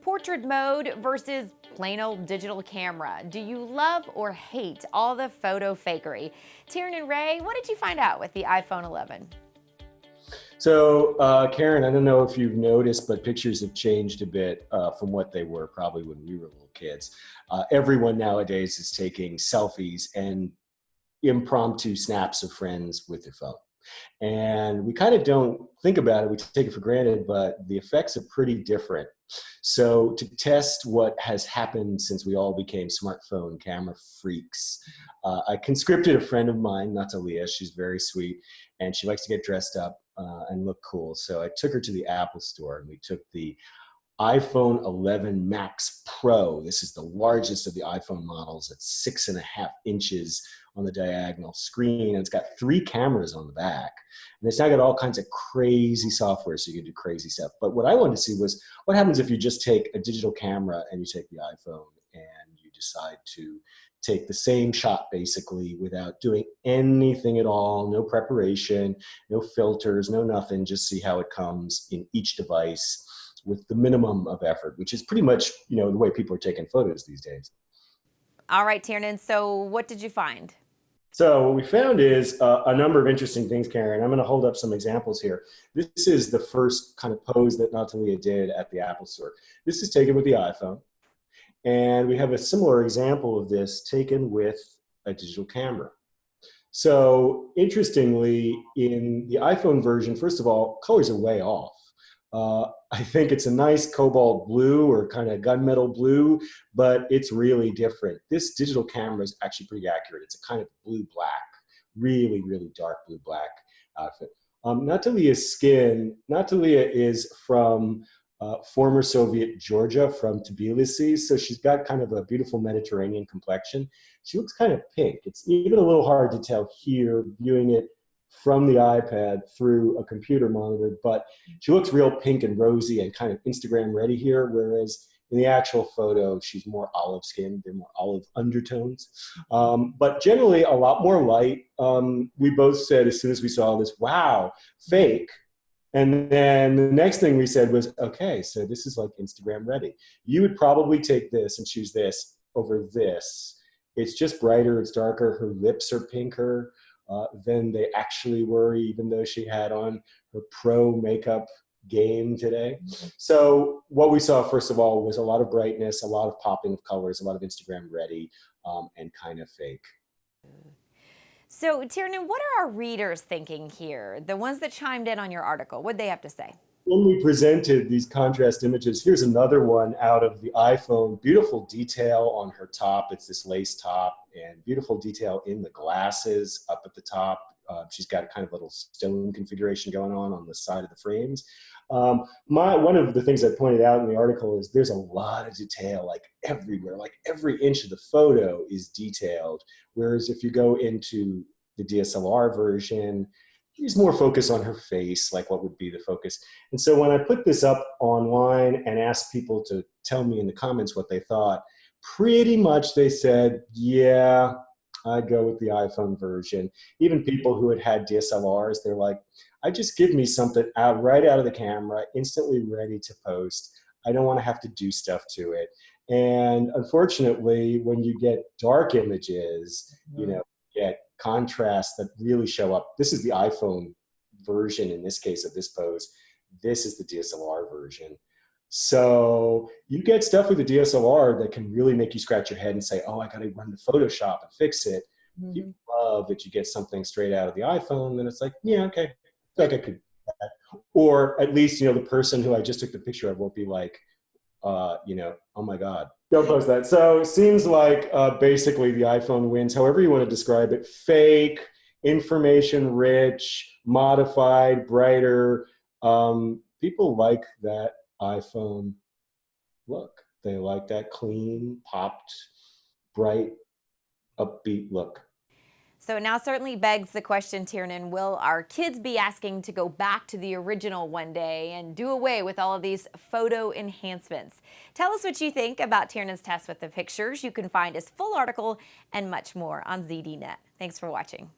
Portrait mode versus plain old digital camera. Do you love or hate all the photo fakery? Tiernan and Ray, what did you find out with the iPhone 11? So, Karen, I don't know if you've noticed, but pictures have changed a bit from what they were probably when we were little kids. Everyone nowadays is taking selfies and impromptu snaps of friends with their phone. And we kind of don't think about it, we take it for granted, but the effects are pretty different. So, to test what has happened since we all became smartphone camera freaks, I conscripted a friend of mine, Natalia. She's very sweet and she likes to get dressed up and look cool. So, I took her to the Apple store and we took the iPhone 11 Max Pro. This is the largest of the iPhone models. It's 6.5 inches on the diagonal screen. And it's got 3 cameras on the back. And it's now got all kinds of crazy software so you can do crazy stuff. But what I wanted to see was what happens if you just take a digital camera and you take the iPhone and you decide to take the same shot basically without doing anything at all, no preparation, no filters, no nothing, just see how it comes in each device with the minimum of effort, which is pretty much, the way people are taking photos these days. All right, Tiernan, so what did you find? So what we found is a number of interesting things, Karen. I'm going to hold up some examples here. This is the first kind of pose that Natalia did at the Apple Store. This is taken with the iPhone. And we have a similar example of this taken with a digital camera. So interestingly, in the iPhone version, first of all, colors are way off. I think it's a nice cobalt blue or kind of gunmetal blue, but it's really different. This digital camera is actually pretty accurate. It's a kind of blue-black, really, really dark blue-black outfit. Natalia's skin, Natalia is from former Soviet Georgia, from Tbilisi, so she's got kind of a beautiful Mediterranean complexion. She looks kind of pink. It's even a little hard to tell here, viewing it from the iPad through a computer monitor, but she looks real pink and rosy and kind of Instagram ready here, whereas in the actual photo, she's more olive skinned, they're more olive undertones. But generally a lot more light. We both said as soon as we saw this, wow, fake. And then the next thing we said was, okay, so this is like Instagram ready. You would probably take this and choose this over this. It's just brighter, it's darker, her lips are pinker than they actually were, even though she had on her pro makeup game today. So what we saw, first of all, was a lot of brightness, a lot of popping of colors, a lot of Instagram ready, and kind of fake. So, Tiernan, what are our readers thinking here? The ones that chimed in on your article, what'd they have to say? When we presented these contrast images, here's another one out of the iPhone. Beautiful detail on her top. It's this lace top, and beautiful detail in the glasses up at the top. She's got a kind of little stone configuration going on the side of the frames. One of the things I pointed out in the article is there's a lot of detail, like everywhere, like every inch of the photo is detailed. Whereas if you go into the DSLR version, there's more focus on her face, like what would be the focus. And so when I put this up online and asked people to tell me in the comments what they thought, pretty much they said, yeah, I'd go with the iPhone version. Even people who had had DSLRs, they're like, I just give me something out right out of the camera, instantly ready to post. I don't want to have to do stuff to it. And unfortunately, when you get dark images, get contrasts that really show up. This is the iPhone version in this case of this pose. This is the DSLR version. So you get stuff with the DSLR that can really make you scratch your head and say, oh, I got to run to Photoshop and fix it. Mm-hmm. You love that you get something straight out of the iPhone, then it's like, yeah, okay, I feel like I could do that. Or at least, the person who I just took the picture of won't be like, oh my God. Don't post that. So it seems like basically the iPhone wins, however you want to describe it. Fake, information rich, modified, brighter. People like that iPhone look. They like that clean, popped, bright, upbeat look. So it now certainly begs the question, Tiernan, will our kids be asking to go back to the original one day and do away with all of these photo enhancements? Tell us what you think about Tiernan's test with the pictures. You can find his full article and much more on ZDNet. Thanks for watching.